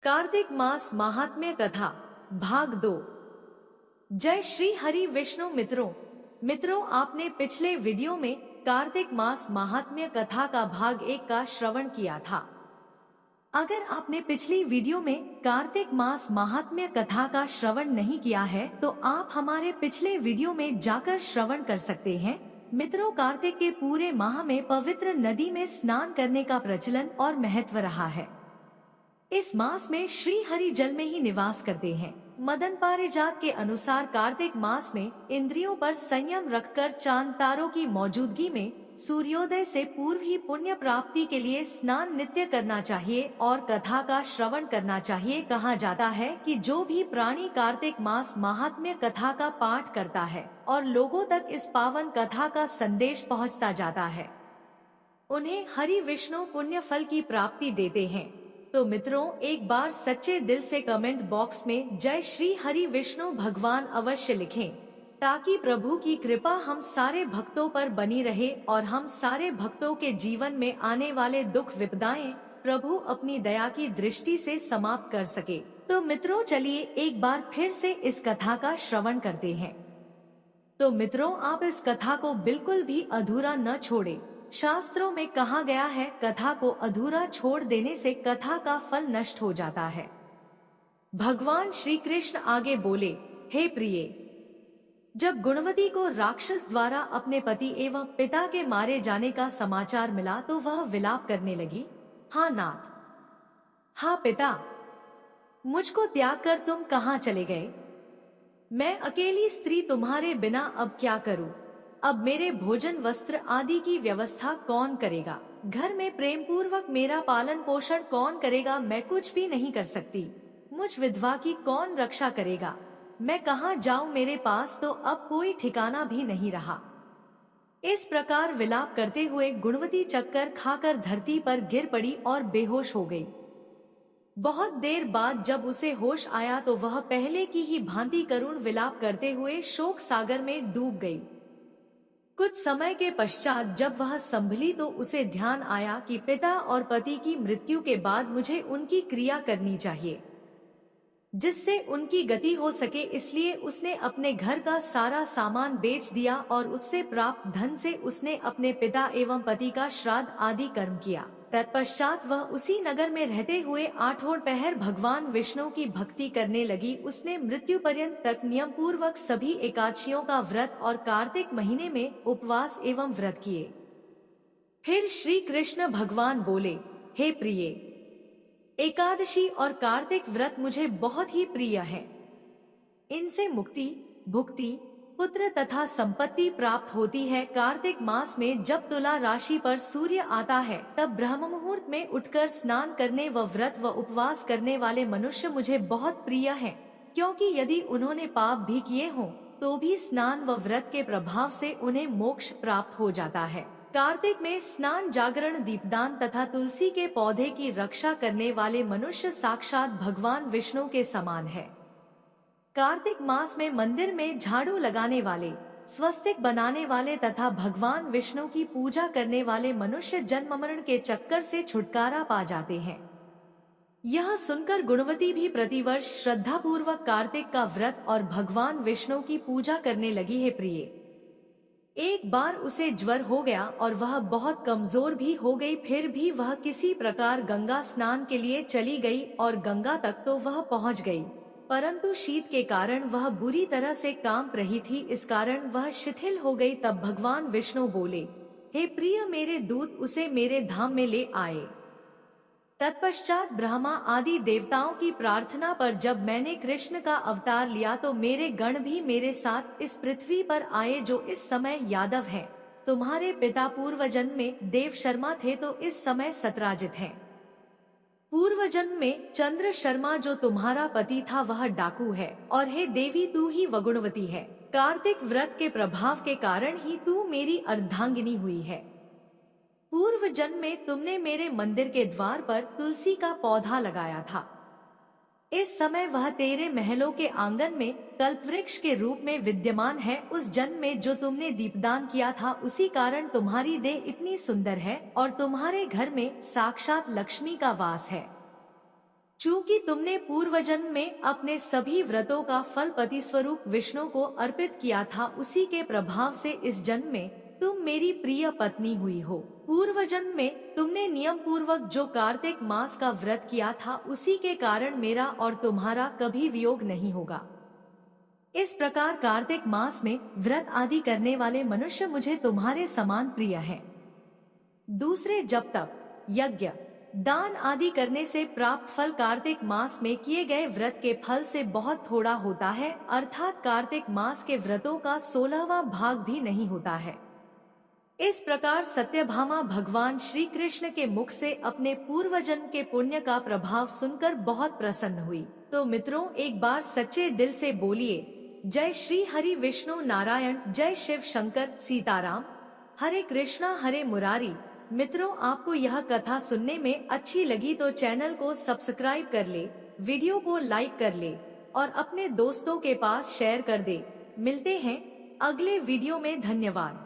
कार्तिक मास महात्म्य कथा भाग 2। जय श्री हरि विष्णु। मित्रों आपने पिछले वीडियो में कार्तिक मास महात्म्य कथा का भाग 1 का श्रवण किया था। अगर आपने पिछली वीडियो में कार्तिक मास महात्म्य कथा का श्रवण नहीं किया है तो आप हमारे पिछले वीडियो में जाकर श्रवण कर सकते हैं। मित्रों, कार्तिक के पूरे माह में पवित्र नदी में स्नान करने का प्रचलन और महत्व रहा है। इस मास में श्री हरि जल में ही निवास करते हैं। मदन पारिजात के अनुसार कार्तिक मास में इंद्रियों पर संयम रखकर चांद तारों की मौजूदगी में सूर्योदय से पूर्व ही पुण्य प्राप्ति के लिए स्नान नित्य करना चाहिए और कथा का श्रवण करना चाहिए। कहा जाता है कि जो भी प्राणी कार्तिक मास महात्म्य कथा का पाठ करता है और लोगों तक इस पावन कथा का संदेश पहुंचता जाता है, उन्हें हरि विष्णु पुण्य फल की प्राप्ति देते हैं। तो मित्रों, एक बार सच्चे दिल से कमेंट बॉक्स में जय श्री हरि विष्णु भगवान अवश्य लिखें, ताकि प्रभु की कृपा हम सारे भक्तों पर बनी रहे और हम सारे भक्तों के जीवन में आने वाले दुख विपदाएं प्रभु अपनी दया की दृष्टि से समाप्त कर सके। तो मित्रों, चलिए एक बार फिर से इस कथा का श्रवण करते हैं। तो मित्रों, आप इस कथा को बिल्कुल भी अधूरा न छोड़े। शास्त्रों में कहा गया है, कथा को अधूरा छोड़ देने से कथा का फल नष्ट हो जाता है। भगवान श्री कृष्ण आगे बोले, हे प्रिय, जब गुणवती को राक्षस द्वारा अपने पति एवं पिता के मारे जाने का समाचार मिला तो वह विलाप करने लगी। हाँ नाथ, हाँ पिता, मुझको त्याग कर तुम कहाँ चले गए? मैं अकेली स्त्री तुम्हारे बिना अब क्या करूं? अब मेरे भोजन वस्त्र आदि की व्यवस्था कौन करेगा? घर में प्रेम पूर्वक मेरा पालन पोषण कौन करेगा? मैं कुछ भी नहीं कर सकती। मुझ विधवा की कौन रक्षा करेगा? मैं कहाँ जाऊं? मेरे पास तो अब कोई ठिकाना भी नहीं रहा। इस प्रकार विलाप करते हुए गुणवती चक्कर खाकर धरती पर गिर पड़ी और बेहोश हो गई। बहुत देर बाद जब उसे होश आया तो वह पहले की ही भांति करुण विलाप करते हुए शोक सागर में डूब गई। कुछ समय के पश्चात जब वह संभली तो उसे ध्यान आया कि पिता और पति की मृत्यु के बाद मुझे उनकी क्रिया करनी चाहिए, जिससे उनकी गति हो सके। इसलिए उसने अपने घर का सारा सामान बेच दिया और उससे प्राप्त धन से उसने अपने पिता एवं पति का श्राद्ध आदि कर्म किया। तत्पश्चात वह उसी नगर में रहते हुए 8 पहर भगवान विष्णु की भक्ति करने लगी। उसने मृत्यु पर्यंत तक नियम पूर्वक सभी एकादशियों का व्रत और कार्तिक महीने में उपवास एवं व्रत किए। फिर श्री कृष्ण भगवान बोले, हे प्रिय, एकादशी और कार्तिक व्रत मुझे बहुत ही प्रिय है। इनसे मुक्ति, भुक्ति, पुत्र तथा संपत्ति प्राप्त होती है। कार्तिक मास में जब तुला राशि पर सूर्य आता है तब ब्रह्म मुहूर्त में उठकर स्नान करने व व्रत व उपवास करने वाले मनुष्य मुझे बहुत प्रिय हैं, क्योंकि यदि उन्होंने पाप भी किए हों तो भी स्नान व व्रत के प्रभाव से उन्हें मोक्ष प्राप्त हो जाता है। कार्तिक में स्नान, जागरण, दीपदान तथा तुलसी के पौधे की रक्षा करने वाले मनुष्य साक्षात भगवान विष्णु के समान है। कार्तिक मास में मंदिर में झाड़ू लगाने वाले, स्वस्तिक बनाने वाले तथा भगवान विष्णु की पूजा करने वाले मनुष्य जन्म मरण के चक्कर से छुटकारा पा जाते हैं। यह सुनकर गुणवती भी प्रतिवर्ष श्रद्धा पूर्वक कार्तिक का व्रत और भगवान विष्णु की पूजा करने लगी है। प्रिय, एक बार उसे ज्वर हो गया और वह बहुत कमजोर भी हो गई। फिर भी वह किसी प्रकार गंगा स्नान के लिए चली गई और गंगा तक तो वह पहुंच गई, परंतु शीत के कारण वह बुरी तरह से कांप रही थी। इस कारण वह शिथिल हो गई। तब भगवान विष्णु बोले, हे प्रिय, मेरे दूत उसे मेरे धाम में ले आए। तत्पश्चात ब्रह्मा आदि देवताओं की प्रार्थना पर जब मैंने कृष्ण का अवतार लिया तो मेरे गण भी मेरे साथ इस पृथ्वी पर आए, जो इस समय यादव हैं। तुम्हारे पिता पूर्व जन्म में देव शर्मा थे तो इस समय सतराजित हैं। पूर्व जन्म में चंद्र शर्मा जो तुम्हारा पति था वह डाकू है, और हे देवी, तू ही वगुणवती है। कार्तिक व्रत के प्रभाव के कारण ही तू मेरी अर्धांगिनी हुई है। पूर्व जन्म में तुमने मेरे मंदिर के द्वार पर तुलसी का पौधा लगाया था। इस समय वह तेरे महलों के आंगन में कल्पवृक्ष के रूप में विद्यमान है। उस जन्म में जो तुमने दीपदान किया था उसी कारण तुम्हारी देह इतनी सुंदर है और तुम्हारे घर में साक्षात लक्ष्मी का वास है। चूंकि तुमने पूर्व जन्म में अपने सभी व्रतों का फल पति स्वरूप विष्णु को अर्पित किया था, उसी के प्रभाव से इस जन्म में तुम मेरी प्रिय पत्नी हुई हो। पूर्व जन्म में तुमने नियम पूर्वक जो कार्तिक मास का व्रत किया था, उसी के कारण मेरा और तुम्हारा कभी वियोग नहीं होगा। इस प्रकार कार्तिक मास में व्रत आदि करने वाले मनुष्य मुझे तुम्हारे समान प्रिय हैं। दूसरे जब तक यज्ञ दान आदि करने से प्राप्त फल कार्तिक मास में किए गए व्रत के फल से बहुत थोड़ा होता है, अर्थात कार्तिक मास के व्रतों का 16वां भाग भी नहीं होता है। इस प्रकार सत्यभामा भगवान श्री कृष्ण के मुख से अपने पूर्व जन्म के पुण्य का प्रभाव सुनकर बहुत प्रसन्न हुई। तो मित्रों, एक बार सच्चे दिल से बोलिए, जय श्री हरि विष्णु नारायण, जय शिव शंकर सीताराम, हरे कृष्णा हरे मुरारी। मित्रों, आपको यह कथा सुनने में अच्छी लगी तो चैनल को सब्सक्राइब कर ले, वीडियो को लाइक कर ले और अपने दोस्तों के पास शेयर कर दे। मिलते हैं अगले वीडियो में। धन्यवाद।